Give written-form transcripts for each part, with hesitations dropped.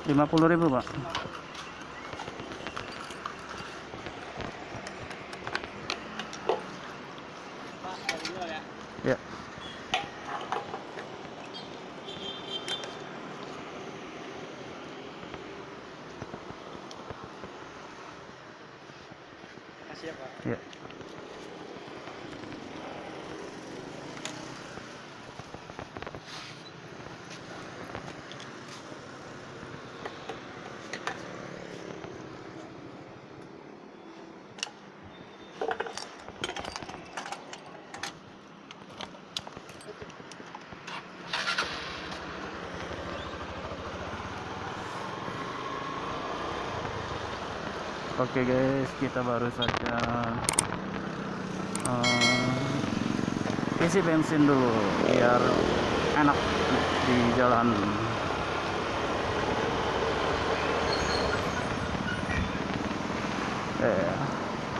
50.000 Pak. Ya. Kasih ya Pak. Ya. Oke guys, kita baru saja isi bensin dulu biar enak di jalan.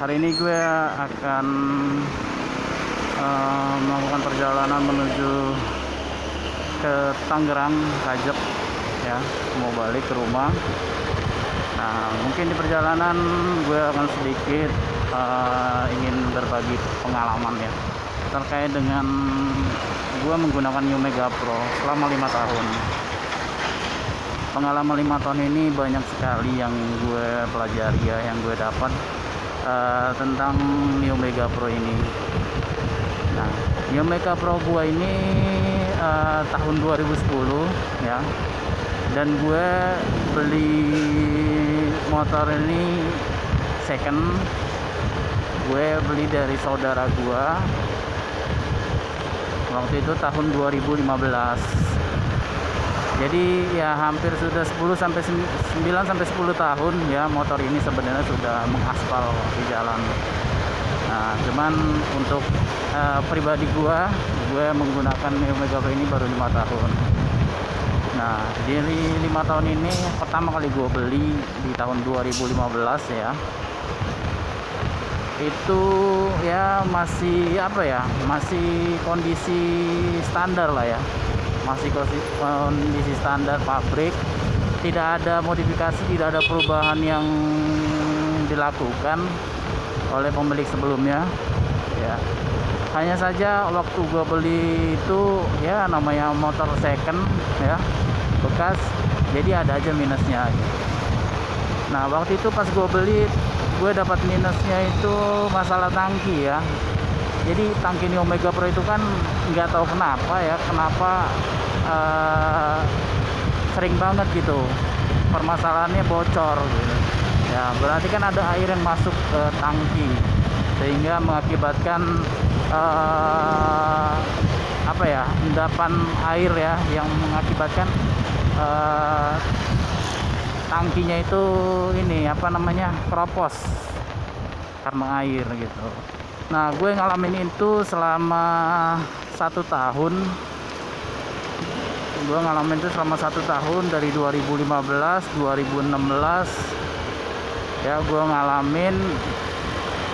Hari ini gue akan melakukan perjalanan menuju ke Tangerang, Kajep ya, mau balik ke rumah. Nah, mungkin di perjalanan gue akan sedikit ingin berbagi pengalaman ya terkait dengan gue menggunakan New Mega Pro selama 5 tahun. Pengalaman 5 tahun ini banyak sekali yang gue pelajari ya, yang gue dapat tentang New Mega Pro ini. Nah, New Mega Pro gue ini tahun 2010 ya, dan gue beli motor ini second. Gue beli dari saudara gue waktu itu tahun 2015. Jadi ya hampir sudah 9 sampai 10 tahun ya motor ini sebenarnya sudah mengaspal di jalan. Nah, cuman untuk pribadi gue menggunakan New Mega Pro ini baru 5 tahun. Nah, di 5 tahun ini pertama kali gue beli di tahun 2015 ya. Itu ya masih masih kondisi standar lah ya. Masih kondisi standar pabrik. Tidak ada modifikasi, tidak ada perubahan yang dilakukan oleh pemilik sebelumnya ya. Hanya saja waktu gue beli itu ya namanya motor second ya, bekas, jadi ada aja minusnya gitu. Nah, waktu itu pas gue beli, gue dapat minusnya itu masalah tangki ya. Jadi tangki New Mega Pro itu kan nggak tahu kenapa ya, sering banget gitu permasalahannya bocor gitu. Ya berarti kan ada air yang masuk ke tangki sehingga mengakibatkan endapan air ya, yang mengakibatkan tangkinya itu keropos karena air gitu. Nah, gue ngalamin itu selama 1 tahun. Gue ngalamin itu selama 1 tahun dari 2015 2016 ya. Gue ngalamin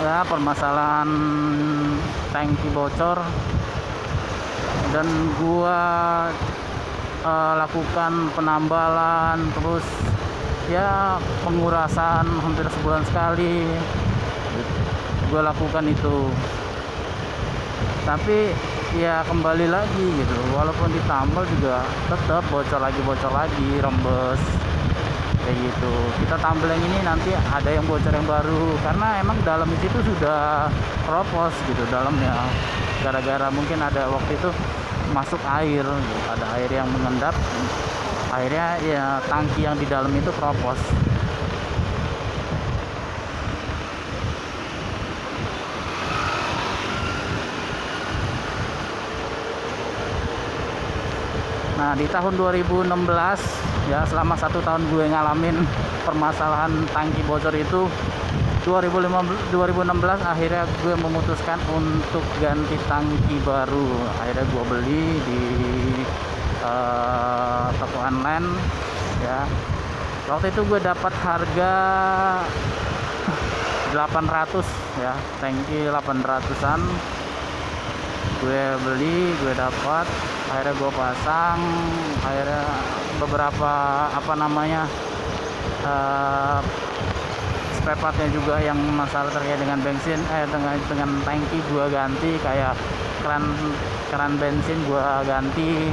ya permasalahan tangki bocor, dan gue lakukan penambalan, terus ya pengurasan hampir sebulan sekali gue lakukan itu. Tapi ya kembali lagi gitu, walaupun ditambal juga tetap bocor lagi, rembes kayak gitu. Kita tambal yang ini, nanti ada yang bocor yang baru karena emang dalam itu sudah keropos gitu dalamnya, gara-gara mungkin ada waktu itu masuk air gitu. Ada air yang mengendap, akhirnya ya tangki yang di dalam itu keropos. Nah, di tahun 2016 ya, selama 1 tahun gue ngalamin permasalahan tangki bocor itu, 2016 akhirnya gue memutuskan untuk ganti tangki baru. Akhirnya gue beli di toko online ya. Waktu itu gue dapat harga 800 ya, tangki 800-an gue beli, gue dapat akhirnya gue pasang. Akhirnya beberapa apa namanya spare partnya juga yang masalah terkait dengan bensin dengan tangki gue ganti, kayak keran bensin gue ganti,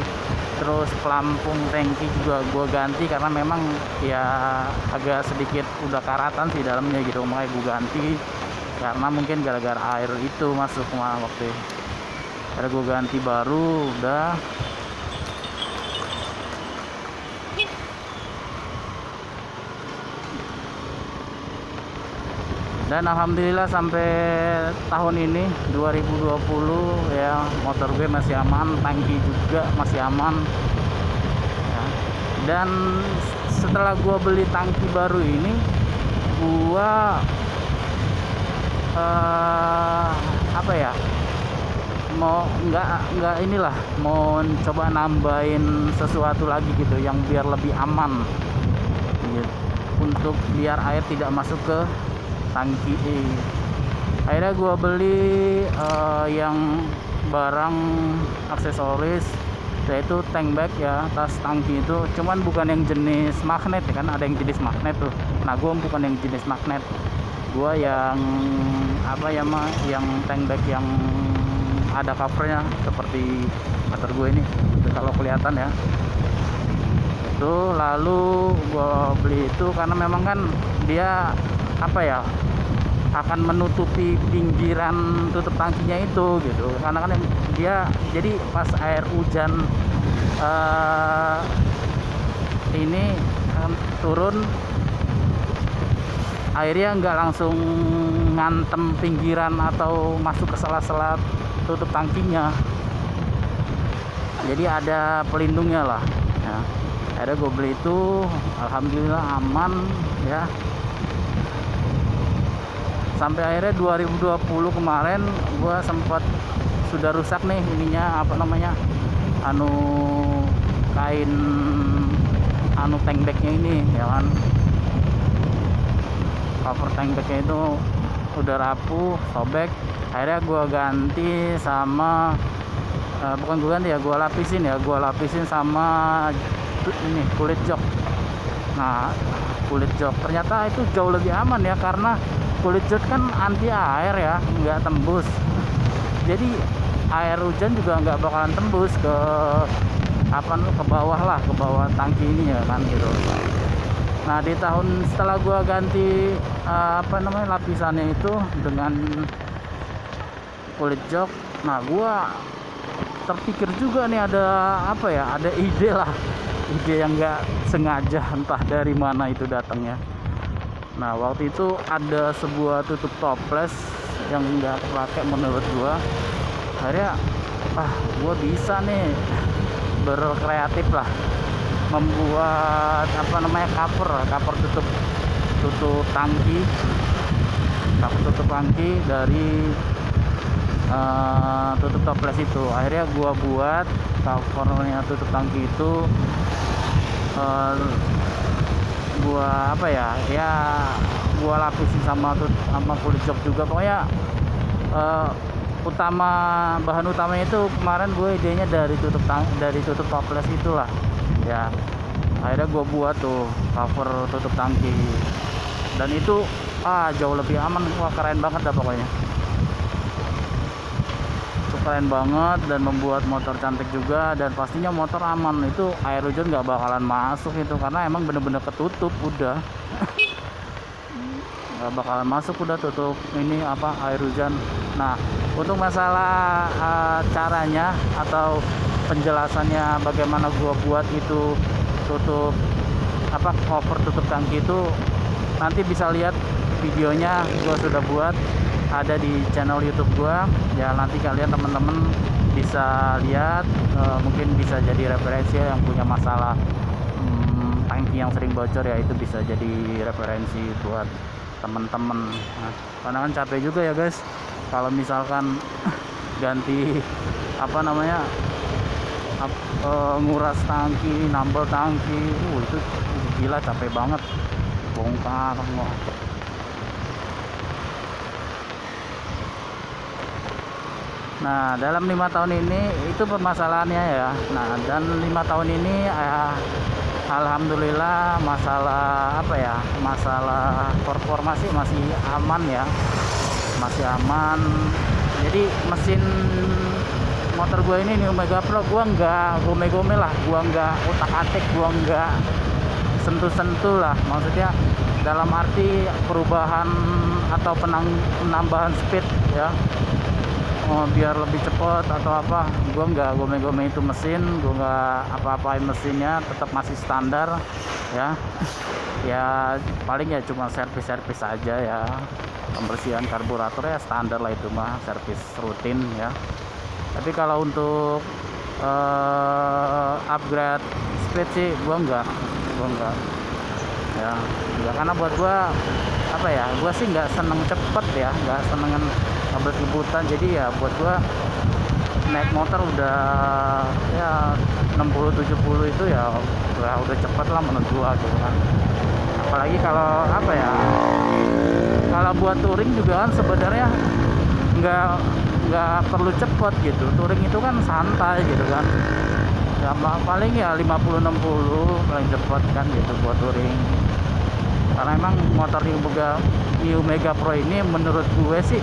terus pelampung tangki juga gue ganti karena memang ya agak sedikit udah karatan sih dalamnya gitu, makanya gue ganti karena mungkin gara-gara air itu masuk waktu itu. Ada gue ganti baru udah. Dan alhamdulillah sampai tahun ini 2020 ya, motor gue masih aman, tangki juga masih aman ya. Dan setelah gue beli tangki baru ini, gue apa ya, mau nggak inilah, mau coba nambahin sesuatu lagi gitu yang biar lebih aman gitu, untuk biar air tidak masuk ke tangki. Akhirnya gue beli yang barang aksesoris, yaitu tank bag ya, tas tangki itu. Cuman bukan yang jenis magnet ya, kan ada yang jenis magnet tuh. Nah gue bukan yang jenis magnet, gue yang apa ya mah, yang tank bag yang ada covernya seperti motor gue ini kalau kelihatan ya. Itu lalu gue beli itu karena memang kan dia apa ya, akan menutupi pinggiran tutup tangkinya itu gitu, karena kan dia jadi pas air hujan ini turun, airnya nggak langsung ngantem pinggiran atau masuk ke sela-sela tutup tangkinya, jadi ada pelindungnya lah ya. Akhirnya gue beli itu, alhamdulillah aman ya. Sampai akhirnya 2020 kemarin gue sempat sudah rusak nih ininya, apa namanya, kain tank bagnya ini ya kan, cover tank bagnya itu udah rapuh, sobek. Akhirnya gue ganti sama bukan gue ganti ya, gue lapisin sama ini kulit jok. Nah kulit jok ternyata itu jauh lebih aman ya, karena kulit jok kan anti air ya, nggak tembus, jadi air hujan juga nggak bakalan tembus ke ke bawah lah, ke bawah tangki ini ya kan gitu. Nah di tahun setelah gua ganti lapisannya itu dengan kulit jok, nah gua terpikir juga nih, ada apa ya, ada ide yang nggak sengaja, entah dari mana itu datangnya. Nah waktu itu ada sebuah tutup toples yang nggak pakai menurut gua. Akhirnya gua bisa nih berkreatif lah, membuat cover tutup tangki dari tutup toples itu. Akhirnya gua buat covernya tutup tangki itu, gua gua lapisin sama kulit jok juga. Pokoknya bahan utamanya itu kemarin gue idenya dari tutup toples itulah ya. Akhirnya gue buat tuh cover tutup tangki, dan itu jauh lebih aman. Wah keren banget dah pokoknya, itu keren banget dan membuat motor cantik juga, dan pastinya motor aman. Itu air hujan nggak bakalan masuk itu, karena emang bener-bener ketutup udah. Nggak bakalan masuk, udah tutup ini air hujan. Nah untuk masalah caranya atau penjelasannya bagaimana gua buat itu cover tutup tangki itu, nanti bisa lihat videonya gua sudah buat, ada di channel YouTube gua ya. Nanti kalian teman-teman bisa lihat, mungkin bisa jadi referensi yang punya masalah tangki yang sering bocor ya, itu bisa jadi referensi buat teman-teman. Nah, karena kan capek juga ya guys kalau misalkan ganti nguras tangki, nambel tangki, itu gila, capek banget, bongkar semua. Nah, dalam 5 tahun ini itu permasalahannya ya. Nah, dan 5 tahun ini alhamdulillah masalah apa ya? Masalah performa sih masih aman ya. Masih aman. Jadi mesin motor gue ini New Mega Pro, gue nggak gome-gome lah, gue nggak utak-atik, gue nggak sentuh-sentuh lah. Maksudnya dalam arti perubahan atau penambahan speed ya, biar lebih cepat atau apa, gue nggak gome-gome itu mesin, gue nggak apa-apain mesinnya, tetap masih standar ya. Ya paling ya cuma servis aja ya, pembersihan karburator ya standar lah, itu mah servis rutin ya. Tapi kalau untuk upgrade speed sih gue enggak ya, enggak, karena buat gue apa ya, gue sih nggak seneng cepet ya, nggak senengan ngebut-ngebutan. Jadi ya buat gue naik motor udah ya 60-70 itu ya udah cepet lah menurut gue gitu kan. Apalagi kalau apa ya, kalau buat touring juga kan sebenarnya nggak perlu cepet gitu. Touring itu kan santai gitu kan ya, paling ya 50-60 paling cepet kan gitu buat touring. Karena emang motor New Mega Pro ini menurut gue sih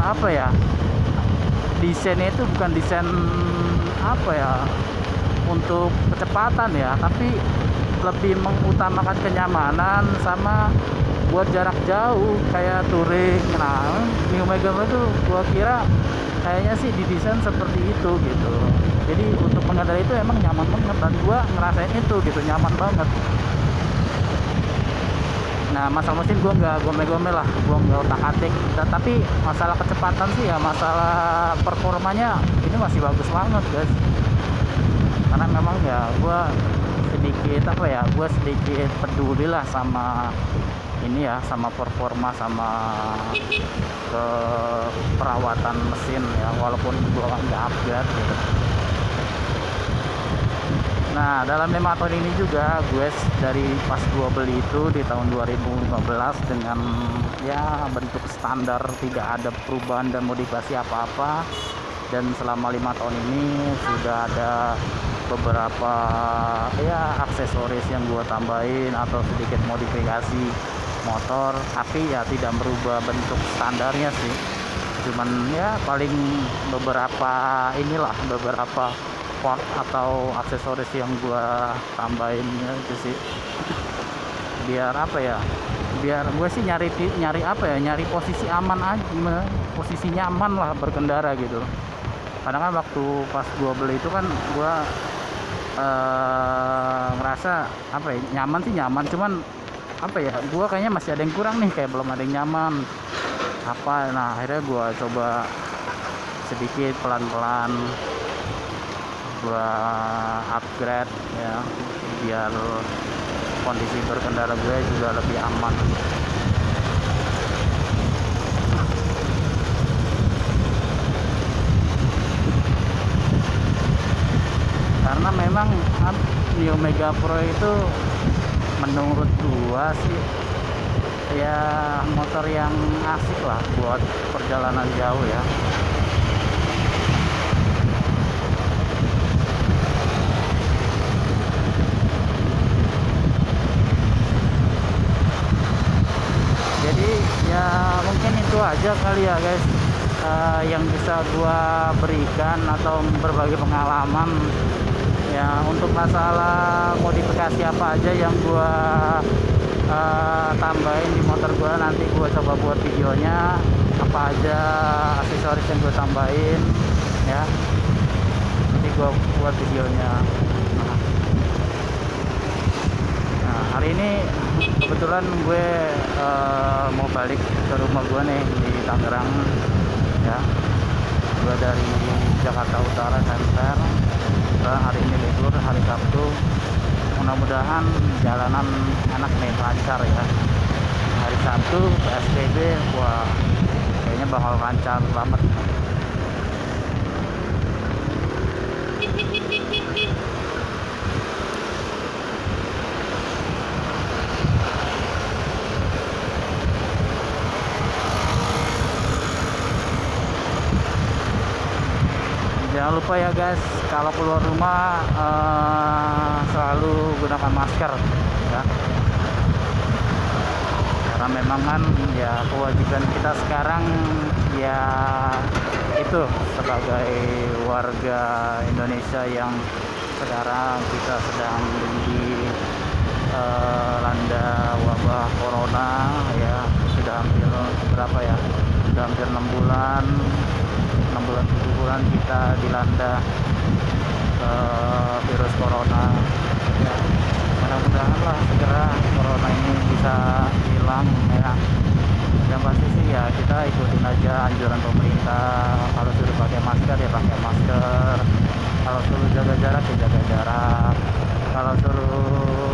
apa ya, desainnya itu bukan desain apa ya untuk kecepatan ya, tapi lebih mengutamakan kenyamanan sama buat jarak jauh kayak touring. Nah, New Mega Pro itu gua kira kayaknya sih didesain seperti itu gitu. Jadi untuk pengendara itu emang nyaman banget, dan gua ngerasain itu gitu, nyaman banget. Nah, masalah mesin gua nggak gome-gome lah, gua nggak otak-atik. Tapi masalah kecepatan sih ya, masalah performanya ini masih bagus banget guys. Karena memang ya gua sedikit apa ya, gue sedikit peduli lah sama ini ya, sama performa, sama ke perawatan mesin ya, walaupun gue nggak upgrade gitu. Nah, dalam 5 tahun ini juga gue dari pas gue beli itu di tahun 2015 dengan ya bentuk standar, tidak ada perubahan dan modifikasi apa-apa. Dan selama 5 tahun ini sudah ada beberapa ya aksesoris yang gue tambahin atau sedikit modifikasi motor, tapi ya tidak merubah bentuk standarnya sih. Cuman ya paling beberapa part atau aksesoris yang gue tambahin ya, itu sih biar apa ya, biar gue sih nyari apa ya, nyari posisi aman aja, posisi nyaman lah berkendara gitu. Kadang kan waktu pas gue beli itu kan gue ngerasa apa ya, nyaman sih nyaman, cuman apa ya, gue kayaknya masih ada yang kurang nih, kayak belum ada yang nyaman apa. Nah, akhirnya gue coba sedikit pelan-pelan gue upgrade ya, biar kondisi berkendara gue juga lebih aman. Karena memang New Mega Pro itu menurut gua sih ya motor yang asik lah buat perjalanan jauh ya. Jadi ya mungkin itu aja kali ya guys, yang bisa gua berikan atau berbagi pengalaman ya untuk masalah modifikasi apa aja yang gua tambahin di motor gua. Nanti gua coba buat videonya, apa aja aksesoris yang gua tambahin ya, nanti gua buat videonya. Nah, hari ini kebetulan gue mau balik ke rumah gue nih di Tangerang ya. Gue dari Jakarta Utara Center. Hari ini libur, hari Sabtu. Mudah-mudahan jalanan enak nih, lancar ya. Hari Sabtu PSBB, wah kayaknya bakal lancar banget. Jangan lupa ya guys, kalau keluar rumah selalu gunakan masker ya. Karena memang kan ya kewajiban kita sekarang ya itu sebagai warga Indonesia yang sekarang kita sedang dilanda wabah corona ya. Sudah hampir berapa ya? Sudah hampir 6 bulan 7 bulan kita dilanda virus corona ya. Mudah-mudahan lah segera corona ini bisa hilang ya. Yang pasti sih ya kita ikutin aja anjuran pemerintah. Kalau suruh pakai masker ya pakai masker, kalau suruh jaga jarak ya jaga jarak, kalau suruh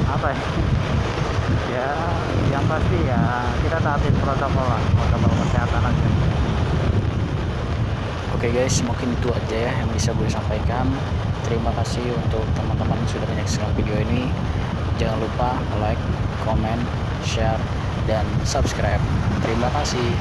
apa ya ya yang pasti ya kita taatin protokol kesehatan aja. Oke guys, mungkin itu aja ya yang bisa gue sampaikan. Terima kasih untuk teman-teman yang sudah menyaksikan video ini. Jangan lupa like, comment, share, dan subscribe. Terima kasih.